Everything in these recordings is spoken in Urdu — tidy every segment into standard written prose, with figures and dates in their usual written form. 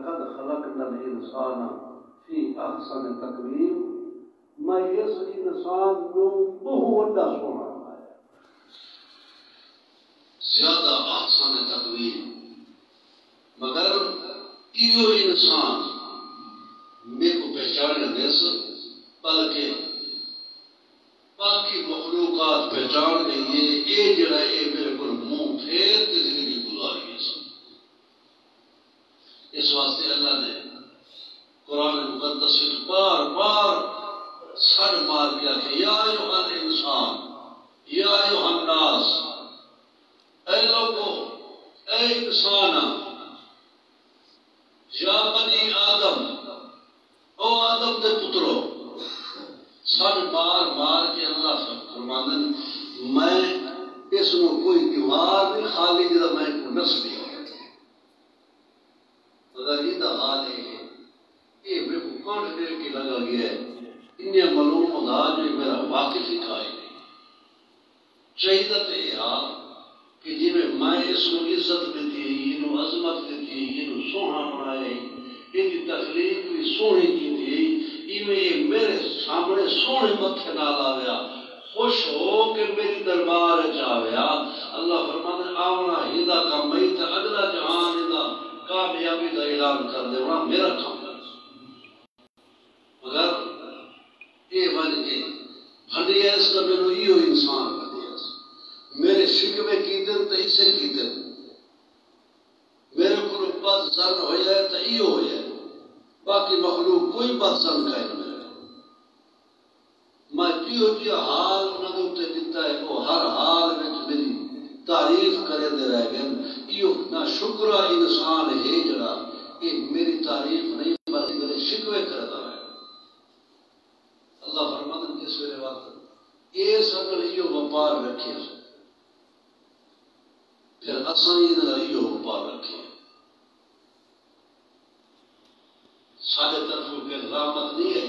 وَلَقَدْ خَلَقْنَا الْإِنسَانَ فِي أَحْسَنِ تَقْوِيمٍ میں اس انسان کو بہت بڑا سونا بنایا زیادہ احسن تقویم مگر ایو انسان میرے کو پہچانے دے بلکہ باقی مخلوقات پہچان گئی یہ جڑا ہے میرے کو منہ پھیر کے زندگی گزاری ہے اس واسطے اللہ نے قرآن مقدس میں بار بار سر مار کیا کہ یا ایھا الانسان یا ایھا الناس اے لوگو اے انسان یا بنی آدم او آدم دے پترو سر مار مار کے اللہ فرماندن میں اس نو کوئی دیوار نہیں خالی جدا میں کو نس دیا مگر یہ حال ہے یہ میرے کو کانٹ دے کے لگا گیا ہے انہیں معلوم ہوگا جو میرا واقف ہی کھائے نہیں چاہیے تو یہ کہ جی میں اس کو عزت دیتی یہ عظمت دیتی یہ سونا بنائے یہ تخلیق بھی سونی کی تھی یہ میرے سامنے سونے متھے نال آیا خوش ہو کہ میری دربار چاہیا اللہ فرماتا آونا ہدا کا میں تے اگلا جہان ہدا کامیابی کا اعلان کر دے میرا کام مگر یہ بن کے بھڑیا اس کا میرے ایو انسان بھڑیا میرے شکوے کی دن تو اسے کی دن میرے کو بد زن ہو جائے تو ایو ہو جائے باقی مخلوق کوئی بد زن کا ہے میرے میں جو حال انہوں نے دیتا ہے وہ ہر حال میں میری تعریف کرے دے رہے گئے ایو نہ شکرہ انسان ہے جڑا یہ میری تعریف نہیں بلکہ میرے شکوے کرتا ہے اللہ فرماتا جس ویلے وقت یہ سکل ایو وپار رکھے پھر اساں یہ ایو وپار رکھے سارے طرفوں پہ رحمت نہیں ہے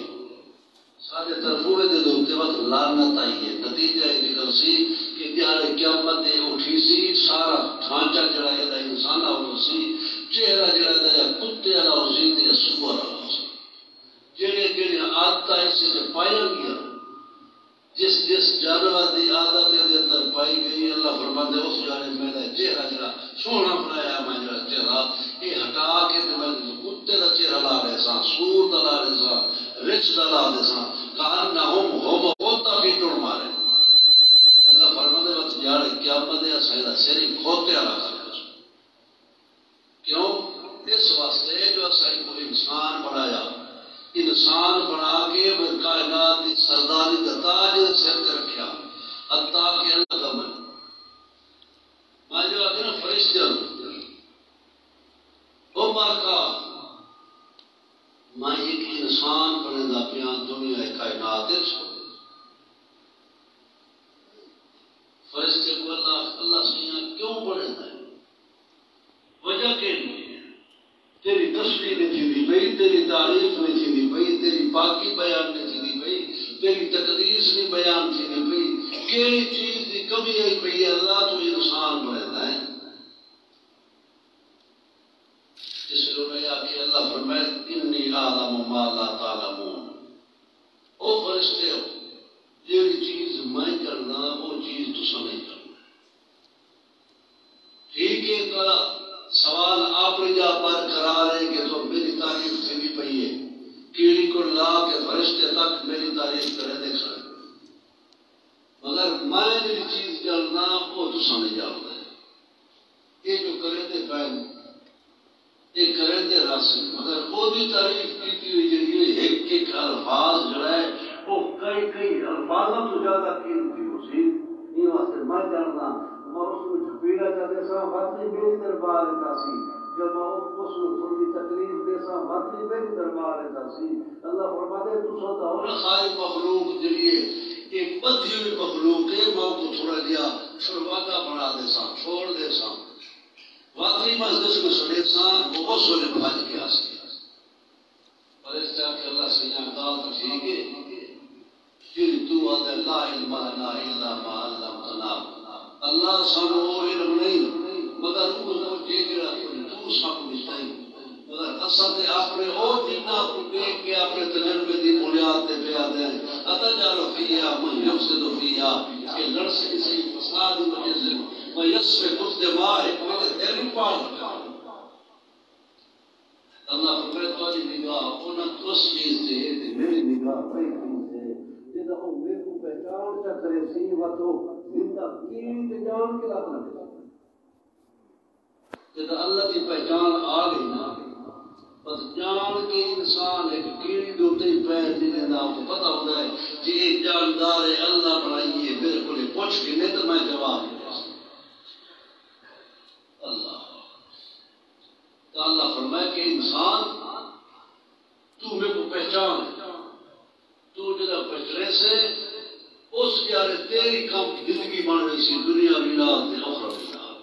سارے طرفوں میں دے وقت لعنت آئی ہے نتیجہ یہ نکل سی کہ دیارے قیامت اٹھی سی سارا ڈھانچہ جڑا ہے انسان ہو سی چہرہ جڑا ہے کتے والا ہو سی یا سور والا ہو سی جڑے جڑے عادت اسے سے پائی گیا جس جس جانور کی عادت کے اندر پائی گئی اللہ فرماتے اس جانے میرا چہرہ جڑا سونا بنایا میں جڑا چہرہ یہ ہٹا کے میں کتے کا چہرہ لا رہے سا سور کا لا رہے سا رچ کا لا رہے سا کہا نہ ہم ہوتا بھی ٹوڑ مارے اللہ فرماتے وقت جاڑے قیامت ہے سیدہ سیری کھوتے والا کر کیوں اس واسطے جو اصل کو انسان بنایا انسان بنا کے کائنات کی سرداری کا تاج سر کے رکھا حتیٰ کہ اللہ کا من میں جو آتے نا فرشتے وہ مارکا میں ایک انسان بنے دا پیا دنیا کائنات فرشتے کو اللہ سے کیوں بڑھے ہے وجہ کہ تیری تسبیح نہیں تھی بھئی تیری تعریف نہیں تھی بھئی تیری پاکی بیان نہیں تھی بھئی تیری تقدیس نہیں بیان تھی بھئی کیڑی چیز کی کمی ہے بھئی اللہ تو انسان بناتا ہے جس لوگ نے آگے اللہ فرمائے انی اعلم ما لا تعلمون او فرشتے ہو جیڑی چیز میں کرنا وہ چیز تو نہیں کرنا ٹھیک ہے تو سوال آپ جا برقرار ہے کہ تو میری تعریف سے بھی پئی ہے کیڑی کو لا کے فرشتے تک میری تعریف کرے دیکھ سکتے مگر میں جی چیز کرنا وہ تو سمجھ جاؤ ہے یہ جو کرے تھے پہلے یہ کرے تھے راستے مگر وہ بھی تعریف کی ہوئی جی ایک ایک الفاظ جڑا ہے وہ کئی کئی الفاظوں تو زیادہ قیمتی ہو سی یہ واسطے میں جاننا اور اس کو چھپیلا کرتے سا وقتی میری دربار کا سی جب اس کو تھوڑی تکلیف دے سا وقتی میری دربار کا سی اللہ فرماتے تو سوتا ہو ساری مخلوق جلیے ایک بدھی ہوئی مخلوق ہے ماں کو تھوڑا لیا شروعاتہ بنا دے سا چھوڑ دے سا واقعی مجلس میں سنے سا وہ سنے بھاج کے آسے اور اس طرح کہ اللہ سے یہاں دال تو ٹھیک ہے پھر تو آدھے لا علم لنا الا ما علمتنا اللہ سانو علم نہیں مگر وہ جے جڑا تو سب کچھ نہیں مگر اصل اپنے اور جنہ کو دیکھ کے اپنے تجربے کی بنیاد پہ پیاد ہیں اتجعل فیہا من یفسد فیہا کہ لڑ سے کسی فساد کی وجہ سے ویسفک الدماء میرے دل ہی پاڑ رکھا اللہ فرمائے تمہاری نگاہ انہیں اس چیز سے ہے میری نگاہ بڑی چیز ہے جدہ وہ میرے کو پہچان کر کرے سی و تو زندہ کیلی جان کے رکھنا دے جدہ اللہ کی پہچان آ گئی نا بس جان کے انسان ایک کیڑی دوتے ہی پیر دینے دا آپ کو پتہ ہوتا ہے کہ ایک جاندار اللہ بنائیے میرے کو لئے پوچھ کے نہیں تو میں جواب دے اللہ تو اللہ فرمائے کہ انسان تو میرے کو پہچان تو جدہ پہچنے سے اس یارے تیری کم زندگی بن رہی سی دنیا ملاد دے اخرى ملاد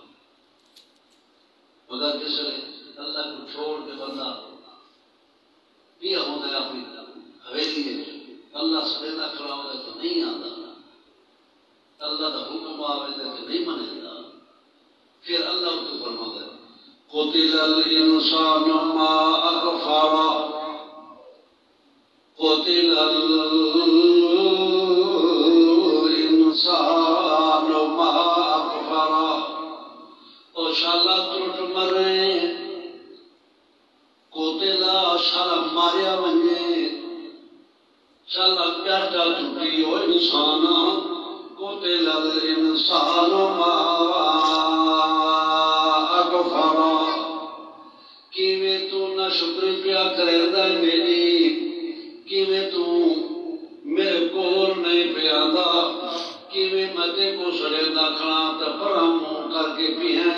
مگر کس نے اللہ کو چھوڑ کے بندہ یہ ہوتا ہے اپنی حویلی ہے اللہ سریدہ کھڑا ہوتا ہے تو نہیں آتا اللہ دا حکم آوے تو نہیں منے گا پھر اللہ کو فرماتا ہے قتل الانسان ما اکفر قتل الانسان ما اکفر او شالا ترٹ مرے قتل شالا ماریا ونجے شالا پیاٹا چکی او انسان قتل الانسان ما اکفر کیویں تو نہ شکر پیا کرے دا میری کیویں تو میرے کول نہیں پیا دا کیویں متے کو سڑے دا کھڑا تے پرام کر کے پیاں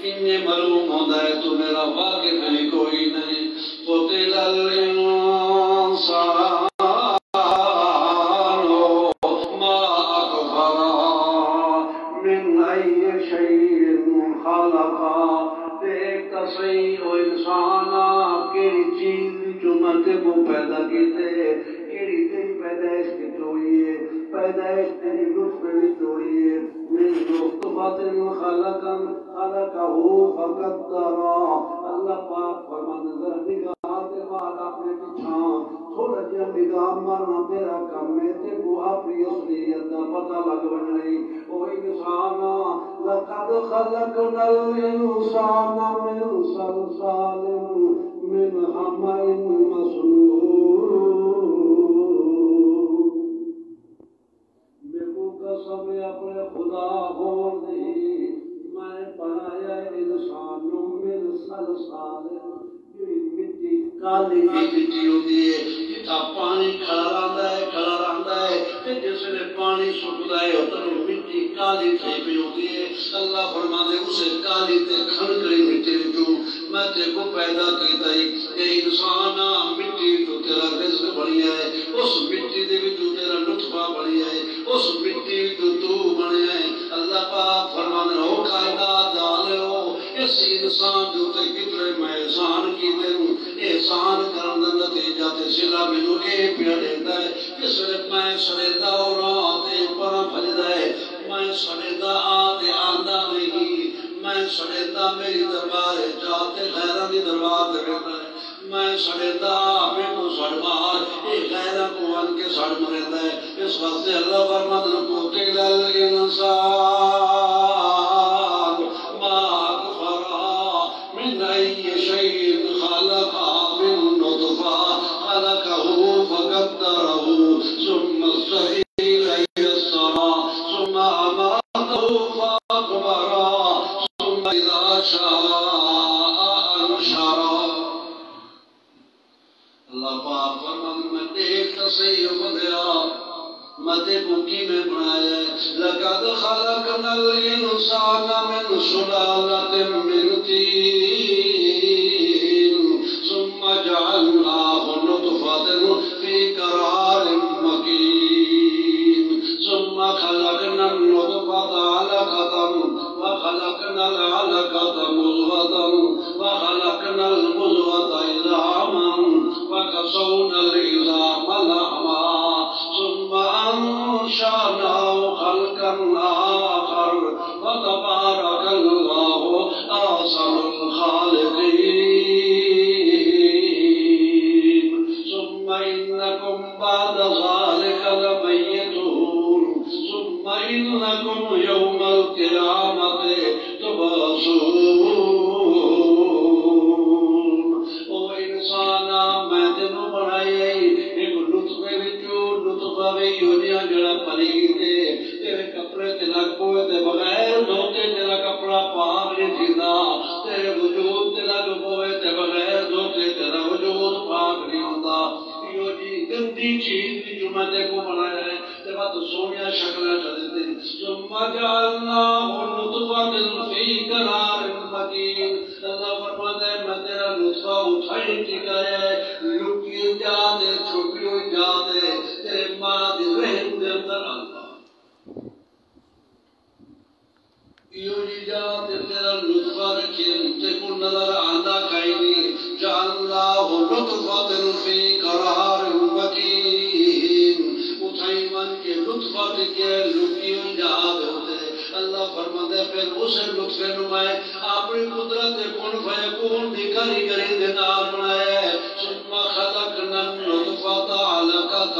اننے معلوم ہوندا ہے تو میرا واقف بھی کوئی نہیں قتل الانسان ما اکفر من ای شیء خلقا دیکھ صحیح او انسانا کیڑی چیز جو متے کو پیدا کیتے کیڑی تیری پیدائش کی ہوئی ہے پیدائش تیری نطفے وچ ہوئی ہے من نطفۃ خلقہ فقدر اللہ پاک فرماتا ہے نگاہ دے بعد اپنے پیچھے تھوڑا جہا نگاہ مارنا تیرا کام ہے تے کو اپنی اصلیت دا پتہ لگ بننی او انسان لقد خلقنا الانسان من صلصال من حمأ مسنون میں کو قسم اپنے خدا ہو دی میں بنایا انسان من صلصال مٹی کالی مٹی ہوتی ہے جتھا پانی کھڑا رہندا ہے جس نے پانی سکتا ہے تو مٹی کالی تھی پی ہوتی ہے اللہ فرماتے اسے کالی تے کھنکڑی مٹی وچوں میں تے کو پیدا کیتا ہے اے انسان مٹی تو تیرا رزق بنیا ہے اس مٹی دے وچوں تیرا نطفہ بنیا ہے اس مٹی وچوں تو بنیا ہے اللہ پاک فرماتے ہو کائنات والو اس انسان جو تے کتنے میں احسان کیتے ہوں احسان کرن دا نتیجہ تے صلہ مینوں اے پیا دیندا ہے کہ صرف میں سڑیدا اور تے پر بھجدا ہے میں سڑیدا تے آندا نہیں میں سڑیدا میری دربار جاتے غیراں دی دربار تے ویندا ہے میں سڑیدا میں کو سڑمار اے غیراں کو ان کے سڑ مریندا ہے اس واسطے اللہ فرماتا ہے قتل الانسان ما اکفر من ای شیء خلق من نطفہ خلقه فقدره ثم السبيل يسرا ثم أماته فأقبرا ثم إذا شاء أنشرا اللہ پاک فرمان میں دیکھتا صحیح بندیا مدے بکی میں بنایا ہے لقد خلقنا الانسان من سلالة من طين ثم جعلناه نطفة في قرار مكين ثم خلقنا النطفة علقة وخلقنا العلقة مضغة وخلقنا المضغة عظاما وكسونا العظام لحما ثم أنشأناه خلقا آخر وتبارك گندی چیز بھی جو میں دیکھو بنایا ہے جب تو سونیا شکلہ چلتے ثم جعلناه نطفة في قرار مكين اللہ فرماتا ہے میں تیرا نطفہ اٹھائی ٹھکایا ہے لکی جانے چھپی ہوئی جانے تیرے ماں دی رحم دے اندر اللہ یہ جی جاتے تیرا نطفہ رکھے تے کو نظر آندہ کھائی نہیں جعلناه نطفة في قرار مكين اٹھائی من کے لطفہ کے لکی ہوئی جاتے ہوتے اللہ فرماتا ہے پھر اس لطفے نمائے اپنی قدرت کن فیکون دی کاری دے نال بنایا ہے ثم خلقنا النطفة علقة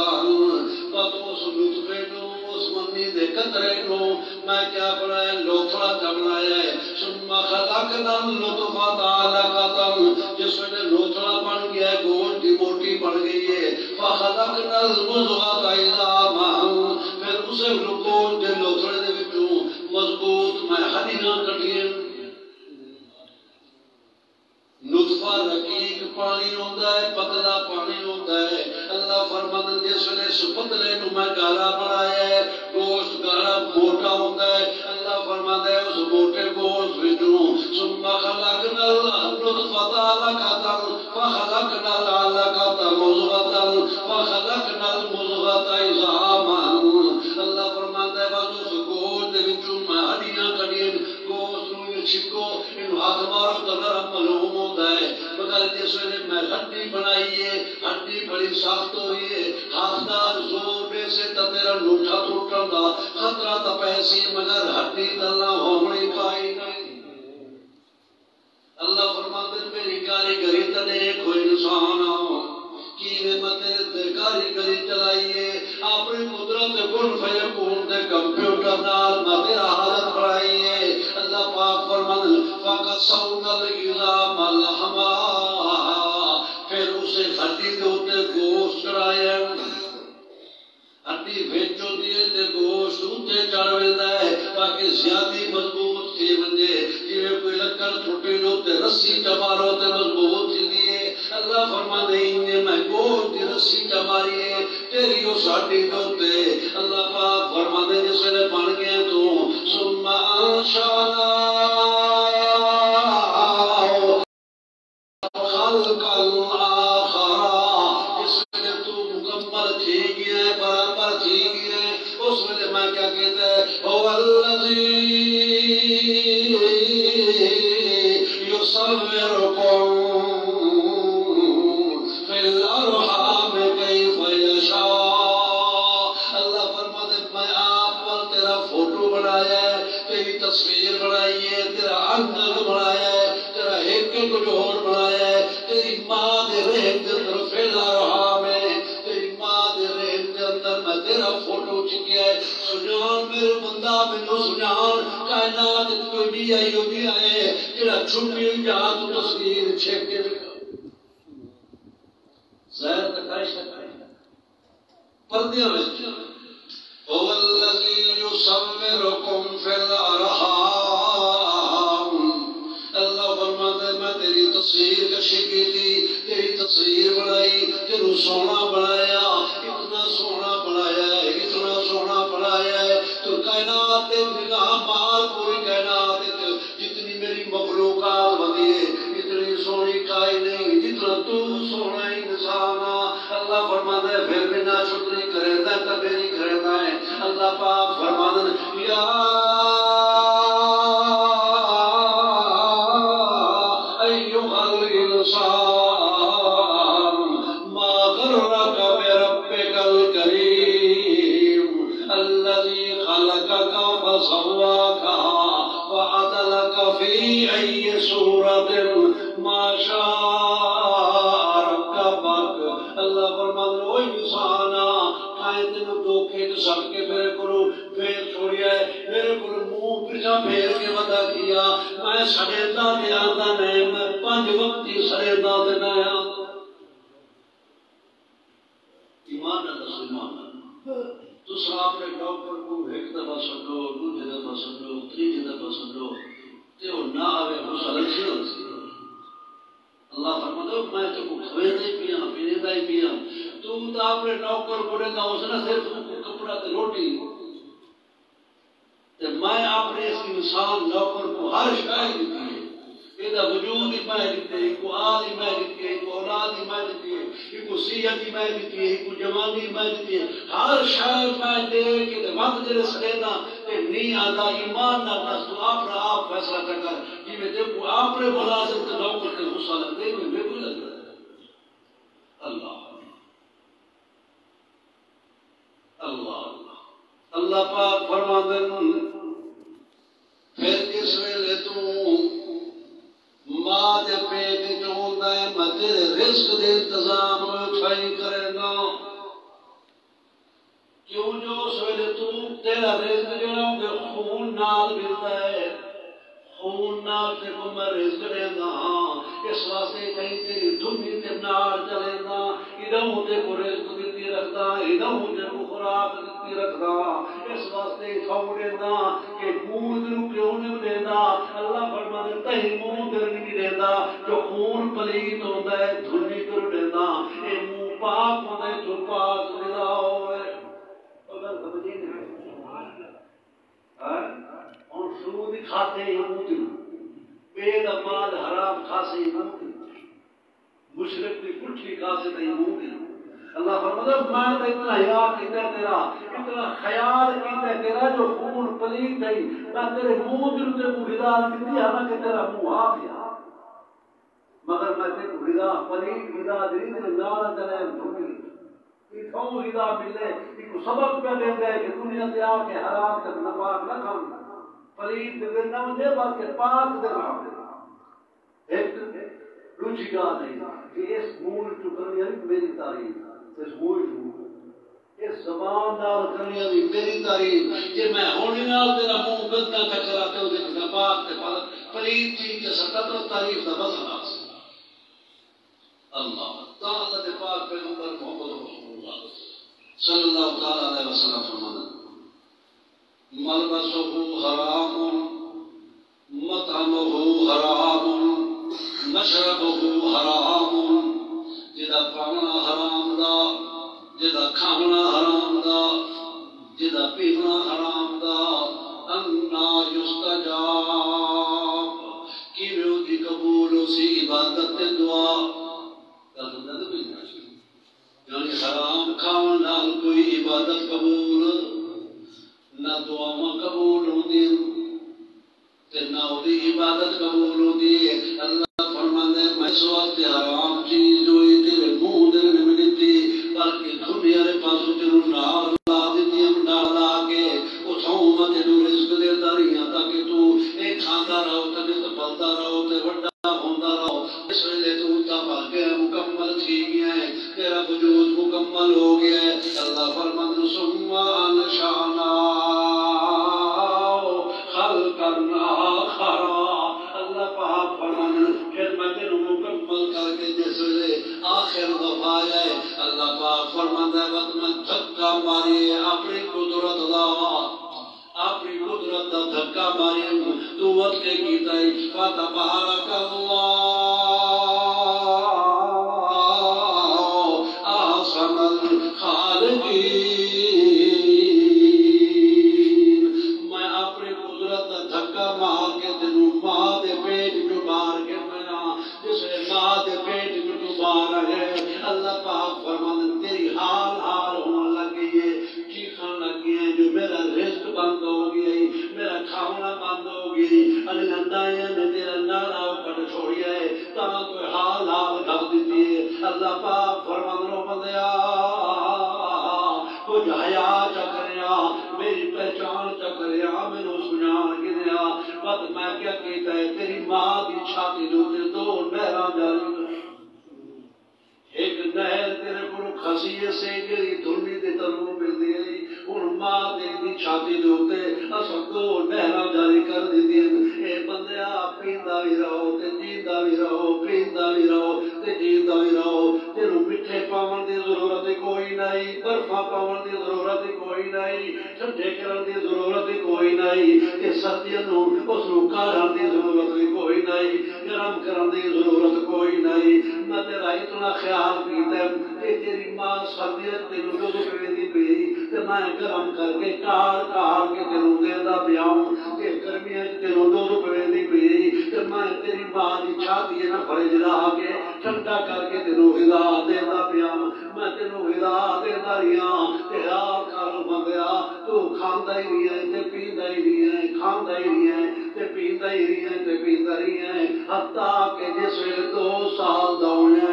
پس اس لطفے نو اس منی دے قطرے نو میں کیا بنایا لوتھڑا کا بنایا ہے ثم خلقنا النطفة علقة جس میں لوتھڑا بن گیا ہے گوشت کی موٹی بن گئی ہے فخلقنا المضغة عظاما پھر اسے گوشت دے لوتھڑے دے وچوں مضبوط میں ہڈیاں کٹیاں نطفہ رقیق پانی ہوتا ہے پتلا پانی ہوتا ہے اللہ فرماتا ہے جس نے اس پتلے نو میں گالا بنایا ہے گوشت گالا موٹا ہوتا ہے اللہ فرماتا ہے اس موٹے گوشت وچوں ثم خلقنا النطفة علقة فخلقنا العلقة مضغة فخلقنا المضغة عظاما اللہ فرماتا ہے بس اس گوشت وچوں میں ہڈیاں کٹیاں گوشت نو چھکو ان ہاتھ مارو تو نرم معلوم ہوتا ہے مگر جس نے میں ہڈی بنائی ہے ہڈی بڑی سخت ہوئی ہے ہاتھ دار زور بے سے تا تیرا لوٹھا ٹوٹن دا خطرہ تا پیسی مگر ہڈی دلنا ہومڑی پائی نہیں اللہ فرماتے ہیں میری کاریگری تنے کوئی انسان کیویں میں تیرے کاریگری چلائیے اپنی قدرت کن فیکون دے کمپیوٹر نال میں تیرا حالت بڑھائیے اللہ پاک فرماتے فَقَسَوْنَا الْعِظَامَ لَحْمًا پھر اسے ہڈی دے اوتے گوشت چڑھایا ہڈی وچوں دیے تے گوشت اوتے چڑھ ویندا ہے تاکہ زیادہ مضبوط تھی ونجے جویں کوئی لکڑ ٹوٹی نو تے رسی چمارو تے مضبوط تھی دیے اللہ فرماندے ہیں میں گوشت دی رسی چماری ہے تیری او ہڈی دے اوتے اللہ پاک فرماندے جس نے بن گیا تو ثم انشاءنا چھپی ہوئی جہاں تو تصویر چھپ کے زہر تکائی شکائی پردیاں میں هو الذي يصوركم في الارحام اللہ فرماتا ہے میں تیری تصویر کشی کی تھی تیری تصویر بنائی تیرو سونا بنایا اتنا سونا بنایا ہے اتنا سونا بنایا ہے تو کائنات نگاہ مال پوری کائنات جتنی میری مخلوقات بنی ہے اتنی سونی کائی نہیں جتنا تو سونا انسان اللہ فرماتا ہے پھر بھی نہ شکری کرتا ہے کبھی نہیں کرتا ہے اللہ پاک فرماتا ہے یا ایوہ الانسان ما غرک بربک الکریم الذی خلقک فسواک وعدلك في أي سورة ما شاء ركبك اللہ فرماتا ہے اوہ انسانا کھائیں تینوں دھوکے کے سب کے میرے کو پھیر چھوڑیا ہے میرے کو منہ پیچھا پھیر کے وعدہ کیا میں سڑیدہ دے آندہ نہیں میں 5 وقتی سڑیدہ دے نایا ایمان اللہ ایمان تو صاحب نے ڈاکٹر کو ایک دفعہ سنو دوسری دفعہ سنو تیسری دفعہ سنو تے وہ نہ آوے وہ سلکشن ہوتی اللہ فرماتا میں تو کو کھوے پیا پینے دا ہی پیا تو اپنے نوکر کو دینا اس نے صرف کپڑا تے روٹی تے میں اپنے اس انسان نوکر کو ہر شے دیتی ہے یہ وجود ہی میں دیتے ہیں کو آل ہی میں دیتی ہے کو اولاد ہی میں دیتی ہے کو صحت ہی میں دیتی ہے کو جوانی میں دیتی ہے ہر شے میں دے کے وقت جڑے سڑیدا تے نہیں آتا ایمان نہ بس تو آپ فیصلہ کر کہ میں دیکھو آپ نے ملازم تے نوکر تے غصہ لگتے ہیں میں کوئی لگ رہا ہے اللہ اللہ اللہ پاک فرماندن پھر اس ویلے تو ماں دے پیٹ جو ہوندا ہے میں تیرے رزق دے انتظام ٹھائی کرے گا کیوں جو اس ویلے تو تیرا رزق جڑا ہوندا خون نال ملدا ہے خون نال تے کو میں رزق دیندا ہاں اس واسطے کہیں تیری دنیا تے نال چلے گا ادھوں تے کو رزق دتی رکھدا ادھوں تے کو خوراک دتی رکھدا اس واسطے کھاؤ دیندا کہ خون نو کیوں نہیں دیندا اللہ فرماتا ہے تے منہ در نہیں دیندا جو خون پلیت ہوندا ہے دھنی کر دیندا اے منہ پاک ہوندا ہے جو پاک خدا ہوئے اگر سمجھے نہیں ہاں اور سود کھاتے ہی منہ بے مال حرام کھاسے ہی منہ مشرک کی کٹھی کھاسے ہی منہ اللہ فرماتا میں تو اتنا یاد کیتا تیرا اتنا خیال کیتا تیرا جو خون پلیت ہے میں تیرے منہ دل تے کو ہدایت دیتی حالانکہ تیرا منہ آ گیا مگر میں تیرے کو ہدایت پلیت ہدایت دی تیرے نال چلے دھومی اتھوں ہدایت ملے ایک سبق پہ دیندا ہے کہ دنیا تے آ کے حرام تے ناپاک نہ کھاؤ پلیت دے نہ دے بلکہ پاک دے نام دے ایک دوسری بات ہے کہ اس مول تو کرنی ہے میری تعریف اس مول تو اس زبان نال کرنی ہے میری تعریف کہ میں ہونے نال تیرا منہ بدنا ٹکرا تے او دے پاک تے پلیت چیز تے سطر تعریف دا بس خلاص اللہ تعالی دے پاک پیغمبر محمد رسول اللہ صلی اللہ تعالی علیہ وسلم فرمانا ملبسه حرام مطعمه حرام مشربه حرام جدا پانا حرام دا جدا کھانا حرام دا جدا پینا حرام دا انا یستجاب کیویں دی قبول سی عبادت دعا یعنی حرام کھانا نال کوئی عبادت قبول نہ دعا قبول ہوندی تے نہ دی عبادت قبول ہوندی اللہ فرماندا ہے میں اس وقت حرام چیز ہوئی تیرے منہ دے نہیں دتی بلکہ دنیا دے پاسوں تے نال لا دتی ہم نال لا کے اتھوں مت نو رزق دے داریاں تاکہ تو اے کھاندا رہو تے پلدا رہو تے بڑا ہوندا رہو اس ویلے تو تا بھاگے مکمل تھی گیا ہے تیرا وجود مکمل ہو گیا ہے اللہ فرماندا ثم انشانا کرنا خرا اللہ پاک فرمانا پھر میں تینوں مکمل کر کے جس ویلے آخر دفعہ ہے اللہ پاک فرماتا ہے وقت میں دھکا ماری اپنی قدرت دا اپنی قدرت دا دھکا ماری تو وقت کے کیتا ہے فتبارک اللہ احسن الخالقین مار کے تینوں ماں دے پیٹ جو مار کے میرا جس ماں دے پیٹ جو مار ہے اللہ پاک فرماتا تیری حال حال ہونے لگی ہے چیخاں لگی ہیں جو میرا رزق بند ہو گیا میرا کھانا بند ہو گئی الگندائیاں نے تیرا نالا کٹ چھوڑیا ہے تاں کوئی حال حال گھر دیتی ہے اللہ پاک فرماتا بندیا کچھ حیا چکریا میری پہچان چکریا مینوں سنان گدیا وقت میں کیا کیتا ہے تیری ماں دی چھاتی دو نہراں جاری ایک نہر تیرے کو کھسی سے جڑی دھرمی دے تنوں ملدی ہے ہن ماں دی چھاتی دے اوتے اساں دو نہراں جاری کر دتی اے بندیا پیندا وی رہو تے جیندا وی رہو پیندا وی رہو تے جیندا وی رہو تینوں پٹھے پاون دی ضرورت کوئی نہیں برفا پاون دی ضرورت کوئی نہیں ٹھنڈے کرن دی ضرورت کوئی نہیں تے سردیاں نوں اس نوں کارن دی ضرورت کوئی نہیں گرم کرن دی ضرورت کوئی نہیں اپنا خیال کیتا کہ تیری ماں سردیاں تینوں دودھ پینی پئی تے میں گرم کر کے کاڑ کے تینوں دیندا پیا کہ گرمیاں تینوں دودھ پینی پئی تے میں تیری ماں دی چھاتی نہ فرج لا کے ٹھنڈا کر کے تینوں غذا دیندا پیا میں تینوں غذا دیندا رہیا تے خیال کر بندیا تو کھاندا ہی نہیں ہے تے پیندا ہی نہیں ہے کھاندا ہی نہیں ہے تے پیندا ہی نہیں ہے تے پیندا ہی ہے حتیٰ کہ جس ویلے 2 سال دا ہویا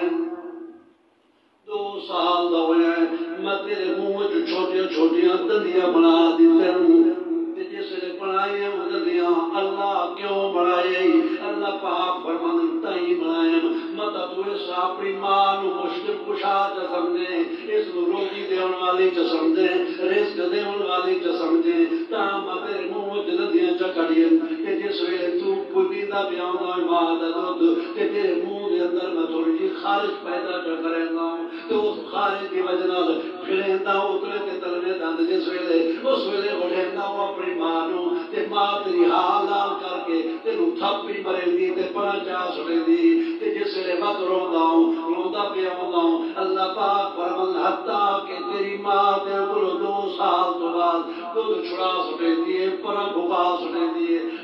2 سال دا ہویا میں تیرے منہ چھوٹیاں چھوٹیاں دندیاں بنا دیتے ہوں جس نے بنائے دندیاں اللہ کیوں بنائے اللہ پاک فرمان تھی بنائے مطلب تو اس اپنی ماں نو مشکل کشا چ سمجھے اس نو روزی دیون والی چ سمجھے رزق دیون والی چ سمجھے تا میں تیرے منہ دندیاں چ کڈیاں کہ جس ویلے تو پیندا پیا ماں دا دودھ تے تیرے منہ دے اندر میں تھوڑی جی خارج پیدا کرے گا تو اس خارج کی وجہ نال پھریندا اترے تے تلوے دند جس ویلے اس ویلے اٹھیندا وہ اپنی ماں نو تے ماں تیری حال لال کر کے تینوں تھپی مرے تے پڑا چا سڑے تے جس ویلے مت روندا پیا ہوندا اللہ پاک فرمان حتیٰ کہ تیری ماں تیرے کول 2 سال تو بعد دودھ چھڑا سڑے پرا بھگا سڑے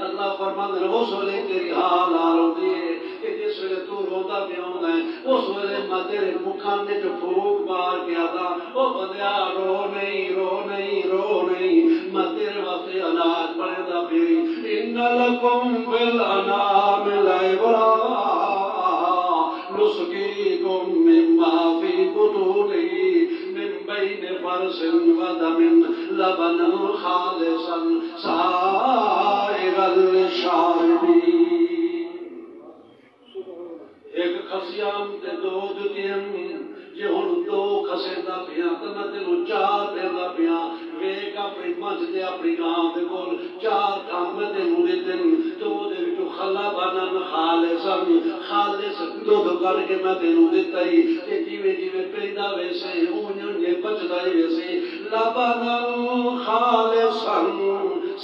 اللہ فرمان اس ویلے تیری حال لال ہوندی ہے کہ جس ویلے تو روندا پیا ہوندا ہے اس ویلے میں تیرے مکھان وچ پھوک مار کے آدا او بندیا رو نہیں میں تیرے واسطے اناج بندا پئی ان لکم بالانعام لعبرا نسقيكم مما في بطونه من بين فرث ودم لبنا خالصا سائغا للشاربين ایک خسیام تے 2 دتیاں جے ہن 2 خسیندا پیا تے میں تینوں 4 دیندا پیا ویکھ اپنی مجھ تے اپنی گاں دے کول 4 کام میں تینوں دتے تو دے وچوں خلا بنن خالص دودھ کر کے میں تینوں دتا ہی تے جیویں پیندا ویسے اونجے بچدا ہی ویسے لبن خالصا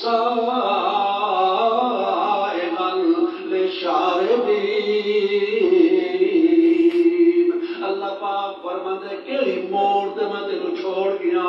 سائغا للشاربين اللہ پاک فرماندے کیڑی موڑ تے میں تینوں چھوڑ گیا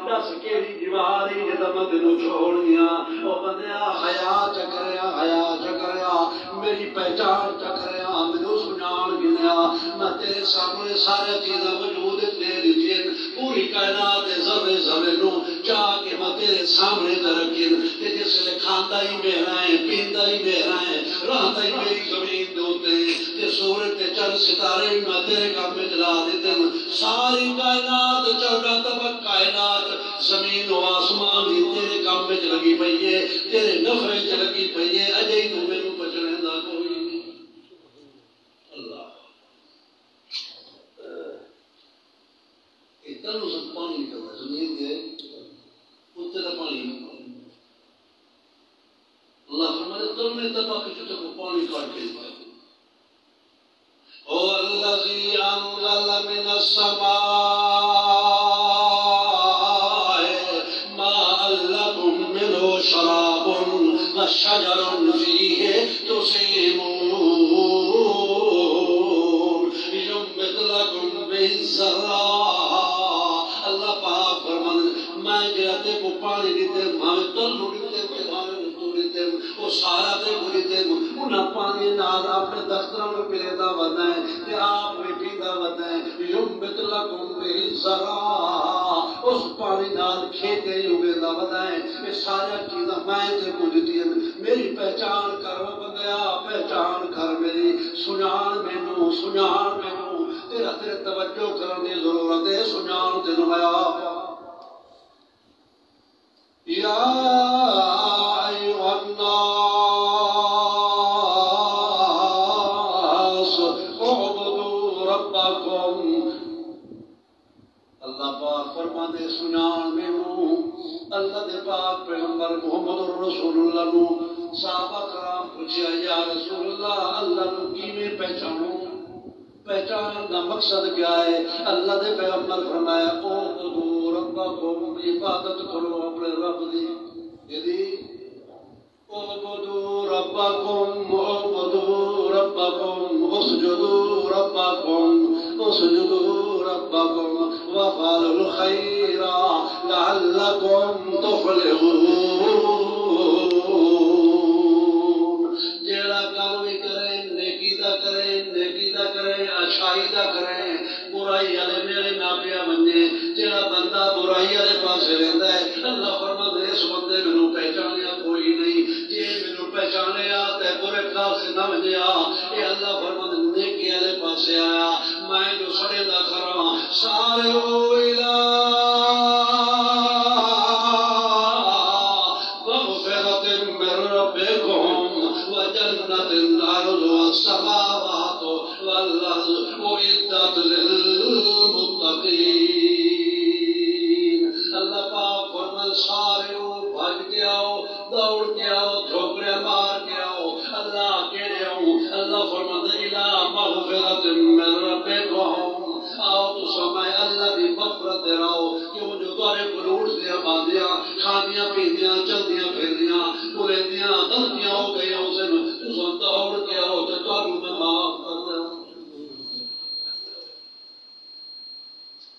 دس کیڑی دیواری جے میں تینوں چھوڑ گیا او بندیا حیا چکریا میری پہچان چکریا مینوں سنان گیا میں تیرے سامنے سارے چیزاں وجود دے دیجئے پوری کائنات ذرے نو چاہ کے میں تیرے سامنے رکھیں تے جس لے کھاندا ہی میرا ہے پیندا ہی میرا ہے رہندا ہی میری زمین دے اوتے تے سورج تے چند ستارے میں تیرے کام میں چلا دیتے ہیں ساری کائنات 14 طبق کائنات زمین و آسمان بھی تیرے کام میں لگی پئی ہے تیرے نفرے چ لگی پئی ہے اجے تو مینوں بچنے دا کوئی نہیں اللہ اتنا سب پانی نکلتا زمین دے اتنے کا پانی اللہ فرماتے تم طبق کو پانی کاٹ کے پائے هو الذي أنزل من السماء ماء لكم منه شراب وشجر فيه تسيمون ينبت لكم به الزرع اللہ پاک فرمان میں جاتے کو پانی دیتے ہمیں تلو دیتے وہ سارا تے پوری تے انہاں پانی نال اپنے دفتروں میں پلیدا ودا ہے تے آپ بھی پیندا ودا ہے یمبت لکم بالزرع اس پانی نال کھیتے اگدا ودا ہے یہ ساری چیزاں میں تے کو دتی ہیں میری پہچان کرو بندیا پہچان کر میری سنان مینوں تیرے توجہ کرنے دی ضرورت ہے سنان تینوں آیا یا فرماتے سنان میں ہوں اللہ دے پاک پیغمبر محمد رسول اللہ نو صحابہ کرام پوچھا یا رسول اللہ نو کیویں پہچانوں پہچان کا مقصد کیا ہے اللہ دے پیغمبر فرمایا او ربکم عبادت کرو اپنے رب دی یعنی اعبدوا ربکم اسجدوا ربکم اسجدوا ربکم وافعلوا الخیر لعلکم تفلحون جیڑا کام بھی کرے نیکی دا کرے اچھائی دا کرے برائی والے میرے ناپیا بنے جیڑا بندہ برائی والے پاسے رہتا ہے اللہ فرماتا ہے اس بندے مینوں پہچانیا کوئی نہیں جی مینوں پہچانیا تے برے کار سے نہ بنیا اے اللہ فرماتا ہے نیکی والے پاسے آیا میں جو سڑے دا کراں سارے الہ مغفرۃ من ربکم وجنۃ عرضها السماوات والارض اعدت للمتقین اللہ پاک فرمائے سارے بھاگ کے آؤ دوڑ کے آؤ ٹھوکرے مار کے آؤ اللہ کہہ آؤ اللہ فرماتا ہے الہ مغفرۃ من ربکم آؤ تو سمائے اللہ دی مغفرت راؤ کیوں جو تارے بلوٹ دیا باندیاں کھانیاں پیندیاں چلدیاں پھردیاں بلندیاں غلطیاں ہو گئی اسے تو دوڑ کے آؤ تو تاروں میں معاف کر دے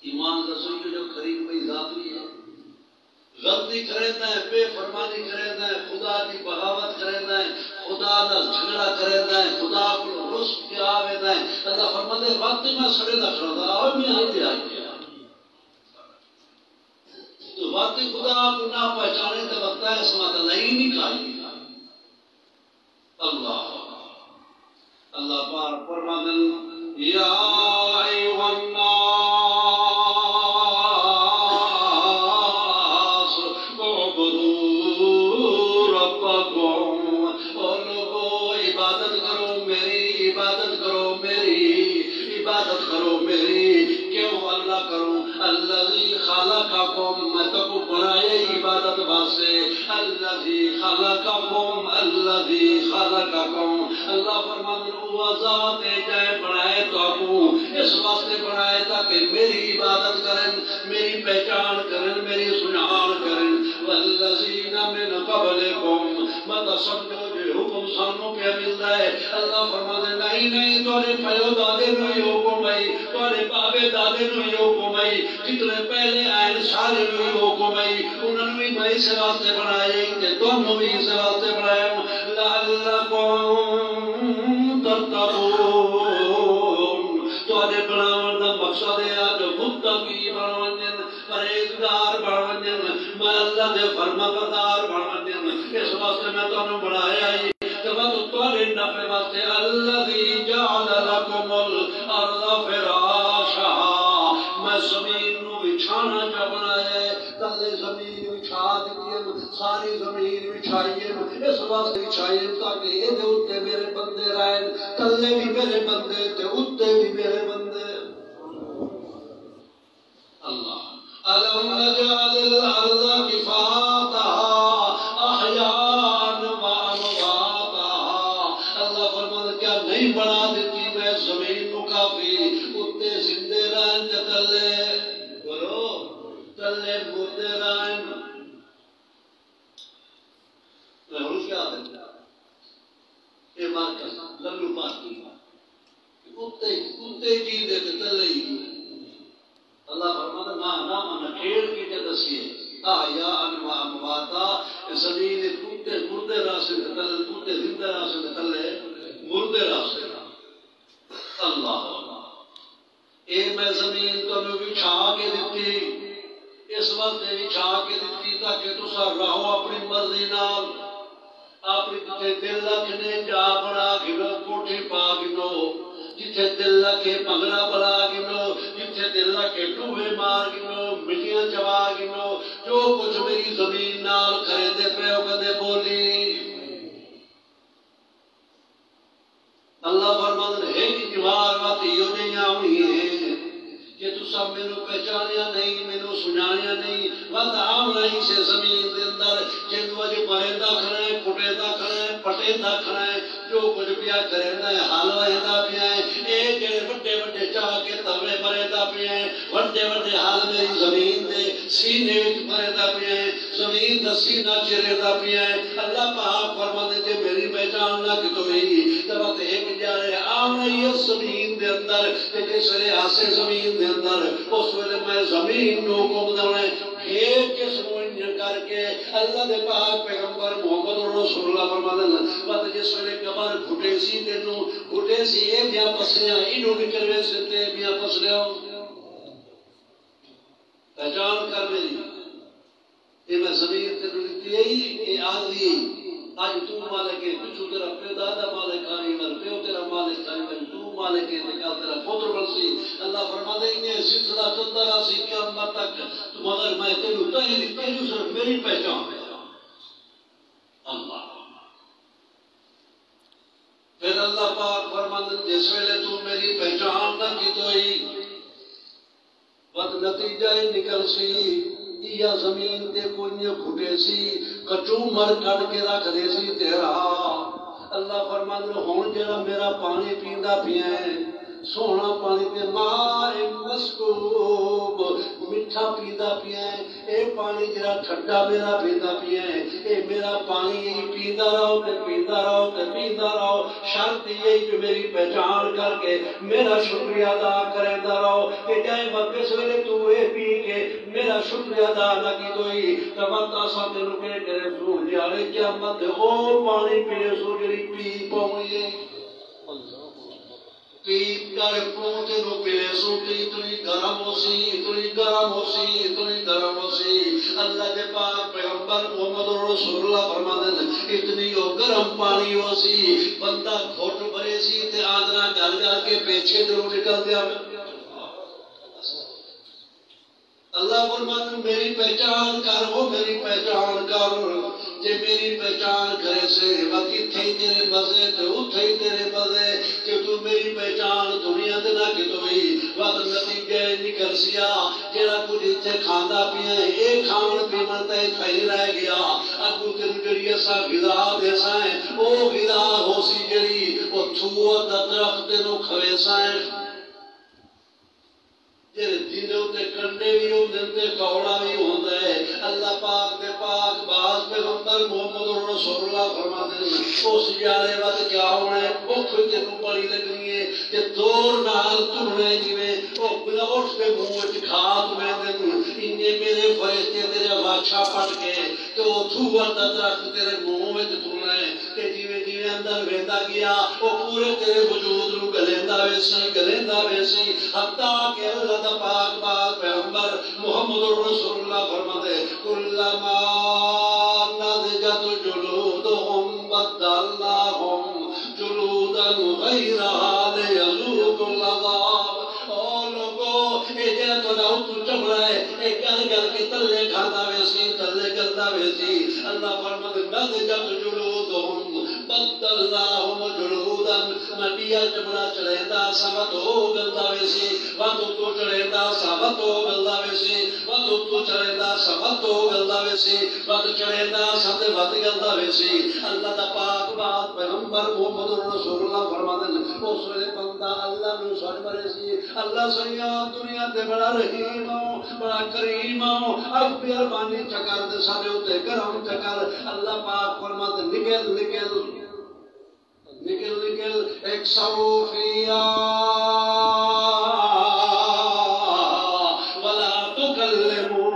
ایمان رسول جو قریب میں ذاتی ہے غلطی کرتا ہے بے فرمانی کرتا ہے خدا کی بغاوت کرتا ہے خدا کا جھگڑا کرتا ہے خدا کو رس کے آویدا ہے اللہ فرماتا ہے وقت میں سڑے نہ کھڑا اور میں آئی آئی تو وقت خدا کو نہ پہچانے تو وقت ہے اس مات اللہ ہی نہیں کھائی اللہ اللہ پار فرماتا ہے یا ایوہ الناس اعبدوا ربکم اور لوگوں عبادت کرو میری کیوں اللہ کروں الذی خلقکم میں تم بنائے عبادت واسطے الذی خلقکم اللہ فرماتا ہے وہ ذات جائے بنائے تو اس واسطے بنائے تاکہ میری عبادت کریں میری پہچان کریں میری سنان کریں والذین من قبلکم مطلب سمجھو جو حکم سانوں پہ ملتا ہے اللہ فرماتا ہے نہیں تورے پیو دادے نو ہی حکم ہے تورے بابے دادے نو ہی حکم ہے جتنے پہلے آئے سارے نو ہی حکم ہے انہوں نے بھی اسے واسطے بنائے کہ تم بھی اسے واسطے بنائے لعلکم تتقون تورے بناون دا مقصد ہے جو متقی بنون پرہیزگار بنون میں اللہ دے فرمانبردار بنون اس واسطے میں تانوں بنایا ہی تورے نفع واسطے الذی جعل لکم الارض فراشا میں زمین نو بچھانا چا بنایا ہے تلے زمین بچھا دیئے ساری زمین بچھائیے اس واسطے بچھائیے تاکہ یہ دے اتے میرے بندے رہیں تلے بھی میرے بندے تے اتے بھی میرے بندے اللہ أَلَمْ نَجْعَلِ الْأَرْضَ كِفَاتًا أَحْيَاءً وَأَمْوَاتًا اللہ فرماتا کیا نہیں بنا دیتی میں زمین کو کافی اتے زندے رہیں تلے بولو تلے مردے رہیں لہرو کیا دیتا یہ بات کا لگلو بات کی اتے جی دیتے تلے ہی اللہ فرماتا نہ کھیل کی دسیے آیا و امواتا زمین ٹوٹے مردے راستے تلے ٹوٹے زندہ راستے تلے مردے راستے اللہ اے میں زمین تمہیں بچھا کے دیتی اس وقت بچھا کے دیتی تاکہ تسا رہو اپنی مرضی نال اپنی جتھے دل رکھنے جا بڑا گنو کوٹھی پا گنو جتھے دل رکھے پنگڑا بڑا گنو جتھے دل رکھے ڈوبے مار گنو مٹیاں چبا گنو جو کچھ میری زمین نال کرے دے پہ ہو کدے بولی اللہ فرماتا ہے ایک دیوار واتی یوں نہیں آؤنی ہے کہ تو سب میں نو پہچانیا نہیں میں نو سنانیا نہیں وقت آم نہیں سے زمین دے اندر جن وجہ پہندہ کھڑے پٹیندہ کھڑے پٹیندہ کھڑے جو کچھ پیا کرنا ہے حال وہندہ پیا ہے ایک جڑے بڑے بڑے چاہ کے تولے پریندہ پیا ہے بڑے بڑے حال میری زمین دے سینے وچ پریندہ پیا ہے زمین دا سینہ چریندہ پیا ہے اللہ پاک فرماتے جے میری پہچان نہ کہ تمہیں تب ایک جارے آم نہیں ہے زمین دے اندر اندر تے جس ویلے آسے زمین دے اندر اس ویلے میں زمین نو حکم دینا پھر جس نو انج کر کے اللہ دے پاک پیغمبر محمد رسول اللہ فرماندے نے وقت جس ویلے قبر گھٹے سی تینوں گھٹے سی اے میاں پسلیاں اینو نکلوے ستے میاں پسلیاں پہچان کر میری یہ میں زمین تے لٹی اے آدھی آج تو مالک ہے پچھو تیرا پیدا دا مالک آئی مر پیو تیرا مالک آئی مر تو مالک ہے نکال تیرا پتر بنسی اللہ فرما دے انہیں سلسلہ چلتا رہا سی قیامت تک تو مگر میں تینو تینو صرف میری پہچان ہے اللہ پھر اللہ پاک فرما دے جس ویلے تو میری پہچان نہ کی توئی وقت نتیجہ نکل سی یا زمین تے کوئی کھٹے سی کچو مر کٹ کے رکھ دے سی تیرا اللہ فرماندے ہن جڑا میرا پانی پیندا پیا ہے سونا پانی تے ماء مسکوب میٹھا پیندا پیا ہے اے پانی جڑا ٹھنڈا میرا پیندا پیا ہے اے میرا پانی پیندا رہو تے پیندا رہو تے پیندا رہو شرط یہ کہ میری پہچان کر کے میرا شکریہ ادا کردا رہو کہ جائے وقت ویلے تو اے پی کے میرا شکریہ ادا نہ کی دوئی تے وقت اساں تینوں کہ کرے سو جاڑے قیامت او پانی پیے سو جڑی پی پاوی پیپ کر پوتے نو پلے سو کہ اتنی گرم ہو سی اتنی گرم ہو سی اتنی گرم ہو سی اللہ کے پاک پیغمبر محمد رسول اللہ فرماتے ہیں اتنی گرم پانی ہو سی بندہ گھٹ بھرے سی تے آدھنا گل گل کے پیچھے درو نکل دیا اللہ فرماتے ہیں میری پہچان کر وہ میری پہچان کر جے میری پہچان کرے سے وقت تھے تیرے مزے تے اتھے تیرے مزے کہ تو میری پہچان دنیا دے نہ کہ توئی وقت نتیجہ نکل سیا جڑا کچھ اتھے کھاندا پیا ہے اے کھان پیمن تے کھائی رہ گیا اگو تین جڑی اسا غذا دے سائیں او غذا ہو سی جڑی او تھو دا درخت نو کھوے سائیں تیرے دینوں تے کنڈے بھی ہوندے تے کوڑا بھی ہوندا ہے اللہ پاک دے پاک باز پیغمبر محمد رسول اللہ فرماتے ہیں اس جالے وقت کیا ہونا ہے بھوک تینوں بڑی لگنی ہے تے دور نال ترنے جویں او گلاوش کے منہ وچ کھاد میں دے انجے میرے فرشتے تیرے واچھا پٹ کے تے او تھوڑا دا درخت تیرے منہ وچ ترنا ہے تے جویں جویں اندر ویندا گیا او پورے تیرے وجود نو گلیندا ویسی حتیٰ کہ اللہ دا پاک بات پیغمبر محمد رسول اللہ فرماتے کلما نضجت جلودهم بدلناهم جلودا غیرها لیذوقوا العذاب او لوگو اے جے تو نہ تو چمڑا ہے اے گل گل کے تلے کھاتا ویسی تلے کرتا ویسی اللہ فرماتے نضجت جلودهم بدلناهم جلودا مٹیا چمڑا چڑھیدا سمت ہو گلدا ویسی وقت تو چڑھیدا سمت ہو گلدا ویسی وقت تو چڑھیدا سمت ہو گلدا ویسی وقت چڑھیدا سمت وقت گلدا ویسی اللہ دا پاک بات پیغمبر محمد رسول اللہ فرماتے ہیں اس ویلے بندہ اللہ نو سن مرے سی اللہ سیا دنیا تے بڑا رحیم ہو بڑا کریم ہو اب مہربانی چکر دے سارے اوتے کرم چکر اللہ پاک فرماتے نکل نکل نکل نکل ایک صوفیہ ولا تکلمون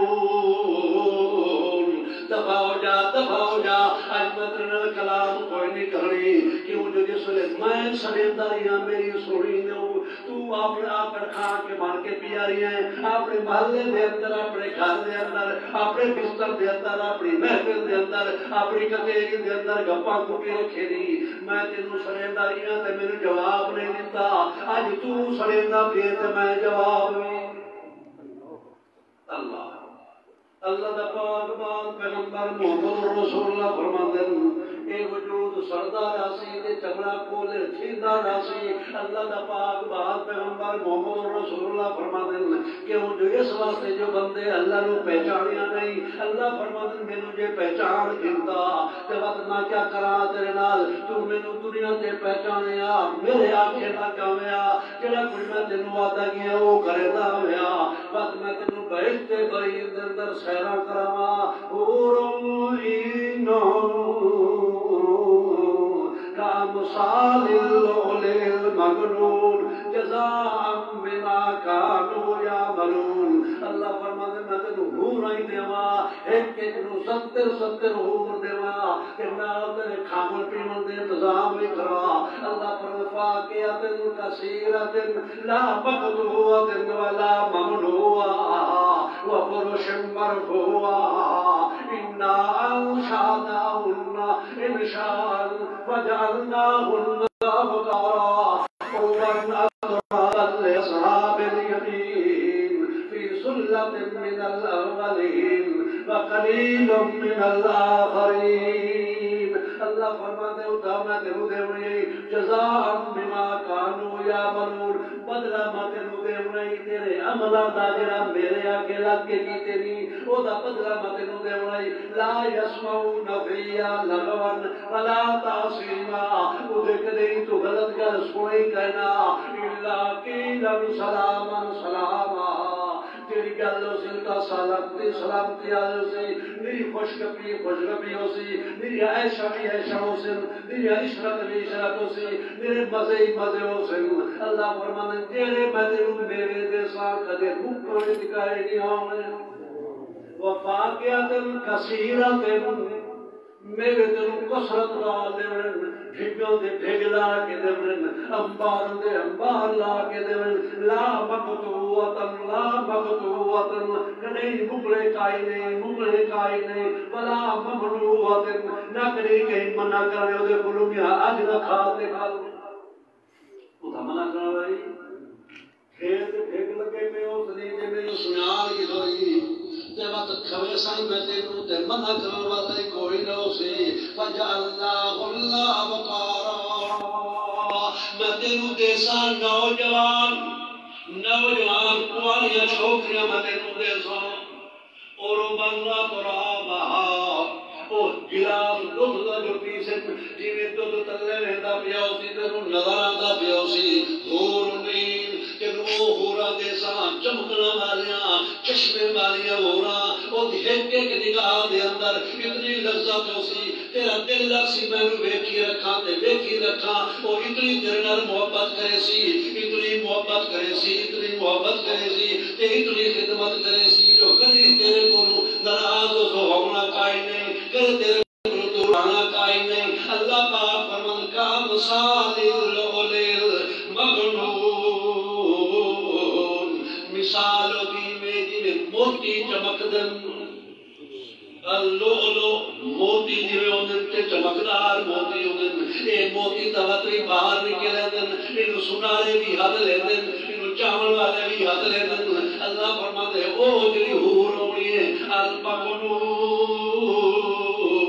دفع ہو جا آج مدرن کلام کوئی نہیں کرنی کیوں جو جس ویلے میں سڑینداریاں میری سوڑی نے تو اپنے آپ کھان کے مار کے پیاری ہیں اپنے محلے دے اندر اپنے گھر دے اندر اپنے بستر دے اندر اپنی محفل دے اندر اپنی کچہری دے اندر گپاں کٹی رکھے دی میں تینوں سڑینداریاں تے میرے جواب نہیں دیتا اج تو سڑیندا پے تے میں جواب نہیں اللہ دا پاک بات پیغمبر محمد رسول اللہ فرماندے اے وجود سڑدا راسی تے چمڑا کھولے تھیندا راسی اللہ دا پاک بات پیغمبر محمد رسول اللہ فرماندے کیوں جو اس واسطے جو بندے اللہ نو پہچانیا نہیں اللہ فرماندے مینوں جے پہچان دیندا تے وقت میں کیا کراں تیرے نال تو مینوں دنیا تے پہچانیا میرے آنکھیں لگاویا جڑا کچھ میں تینوں وعدہ کیا او کردا ہویا وقت میں تینوں بہشت بری دے اندر سیرا کراواں حورم كأمثال اللؤلؤ المكنون جزاء بما كانوا يعملون اللہ فرماتے میں تینوں حور ہی دیواں ایک ایک نو 70 حور دیواں کہ نال تیرے کھاون پیون دے انتظام بھی کرا اللہ فرماقیات کثیرۃ لا مقطوعۃ ولا ممنوعۃ وفرش مرفوعۃ انا انشأناهن انشاء فجعلناهن أبكارا عربا أترابا لأصحاب اليمين في سلة من الأولين وقليل من الآخرين اللہ فرماتے ہوتا میں تیرو دے ہوئی جزاء بما كانوا يعملون بدلہ میں تیرو دے ہوئی تیرے عملہ دا جڑا میرے آگے لگ کے کیتے نہیں او دا بدلہ میں تیرو دے ہوئی لا يسمعون فيها لغوا ولا تعصيما او دے کدے تو غلط گل سنی کہنا الا قيلا سلاما سلاما تیری گلوں سے تا سلامتی آلو سے میری خوشگپی ہو سی میری عیشہ ہو سی میری عشرت ہو سی میرے مزے ہو سی اللہ فرمانے تیرے مدر میرے دے سار کدے مکر دکھائے نہیں ہونے وفاقیات کثیرت میرے دلوں کسرت لا دیون بھگوں دے بھگ لا کے دیون انبار دے انبار لا کے دیون لا مقطوعۃ کدے مغلے کائی نہیں ولا ممنوعۃ نہ کرے کہ منع کرے او دے کولوں میاں اج نہ کھاتے کھال او دا منع کرنا بھائی پھر تے بھگ لگے میں اس نے جے میں سنیال کی ہوئی تے وقت کھوے سائیں میں تینوں تے منع کرن والے کوئی نہ سی فجعلناہ اللہ ابکارا میں تینوں دے ساں نوجوان کوالیاں چھوکریاں میں تینوں دے ساں اور بننا ترابا او گلاس دودھ دا جو پیسے جیویں دودھ تلے رہندا پیا اسی تینوں نظر آندا پیا اسی حور نین تینوں حورا دے ساں چمکنا والیاں چشمے والیاں حورا او ایک ایک نگاہ دے اندر اتنی لذت ہوسی تیرا دل لگ سی میں ویکھی رکھاں تے ویکھی رکھاں او اتنی تیرے نال محبت کرے سی اتنی محبت کرے سی تے اتنی خدمت کرے سی جو کبھی تیرے کولوں ناراض ہونا کائی نہیں کدے تیرے کولوں توڑنا کائی نہیں اللہ پاک فرمان کا مثال اللؤلؤ المكنون مثال دی میں جی موتی چمکدن اللؤلؤ موتی جویں ہوندن تے چمکدار موتی ہوندن اے موتی توتری باہر نکلے دن اینو سنارے بھی ہاتھ لیندن اینو چاول والے بھی ہاتھ لیندن اللہ فرماتے او جڑی حور ہونی ہے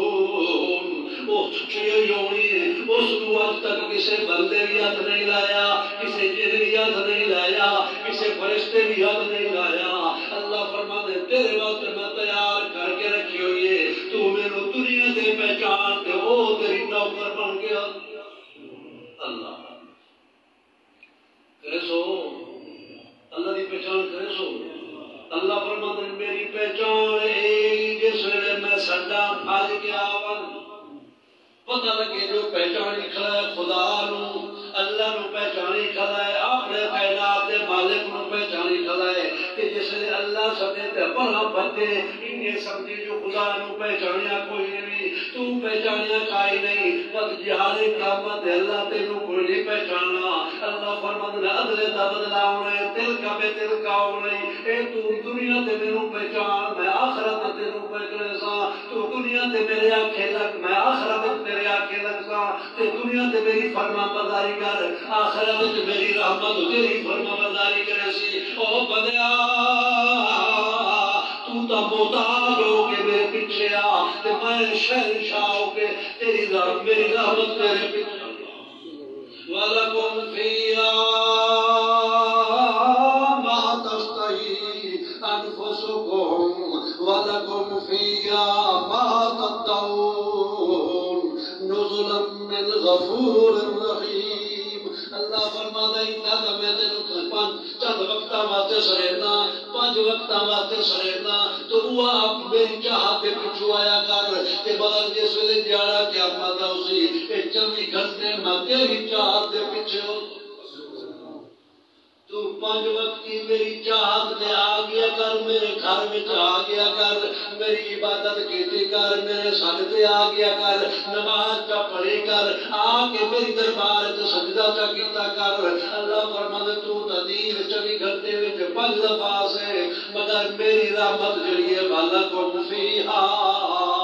المكنون او چیز ہونی ہے اس کو آج تک کسی بندے بھی ہاتھ نہیں لایا کسی جن بھی ہاتھ نہیں لایا کسی فرشتے بھی ہاتھ نہیں لایا اللہ فرماتے تیرے وقت میں تیار کر کے رکھی ہوئی ہے تو میرے دنیا دے پہچان تے او تیری نوکر بن گیا اللہ کرے سو اللہ دی پہچان کرے سو اللہ فرماتے میری پہچان ہے جس ویلے میں سڈا پھل کے آون پتہ لگے جو پہچانی کھڑا ہے خدا نو اللہ نو پہچانی کھڑا ہے اپنے کائنات دے مالک نو پہچانی کھڑا ہے کہ جس نے اللہ سدے تے بڑا بندے انہیں سمجھی جو خدا نو پہچانیا کوئی نہیں تو پہچانیا کائی نہیں وقت جہاد قیامت اللہ تینوں کوئی نہیں پہچاننا اللہ فرماتا ہے عدل دا بدلہ ہونا ہے تل کا بے تل کا ہونا ہے اے تو دنیا تے میروں پہچان میں آخرت تینوں پہچانے سا تو دنیا تے میرے آنکھیں لگ میں آخرت میرے آنکھیں لگ سا تے دنیا تے میری فرما برداری کر آخرت میری رحمت تیری فرما برداری کرے سی او بندیا تو تا محتاج ہو کے میرے پیچھے آ تے میں شہنشاہ ہو کے تیری میری رحمت میرے پیچھے وَلَكُمْ فِيهَا مَا تَشْتَهِي أَنفُسُكُمْ وَلَكُمْ فِيهَا مَا تَدَّعُونَ نُزُلًا مِّنْ غَفُورٍ رَحِيمٍ اللہ فرماتا ہے اتنا میں نے چند وقتاں واسطے سرینا 5 وقتاں واسطے سرینا تو وہ آپ میری چاہت کے پچھو آیا کر کہ بدل جس ویلے دیاڑا قیامت اسی اے 24 گھنٹے پانچ وقتی میری چاہت تے آ گیا کر، میرے گھر میں آ گیا کر، میری عبادت کیتی کر، میرے سجدے آ گیا کر، نماز کا پڑھی کر، آ کے میری دربار تے سجدہ کا کیتا کر۔ اللہ فرماتا تو تدین 24 گھنٹے وچ 5 دفعہ سے، مگر میری رحمت جڑی ہے وَلَكُمْ فِيهَا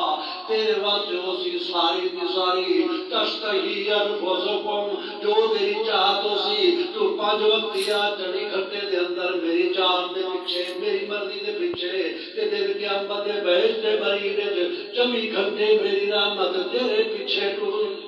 تیرے واسطے اسی ساری دی ساری تشتہی انفسکم جو میری چاہت اسی تو 5 وقت یا 24 گھنٹے دے اندر میری چاہت دے پیچھے میری مرضی دے پیچھے تے دل قیامت دے بہشت دے بری دے 24 گھنٹے میری رحمت تیرے پیچھے ٹر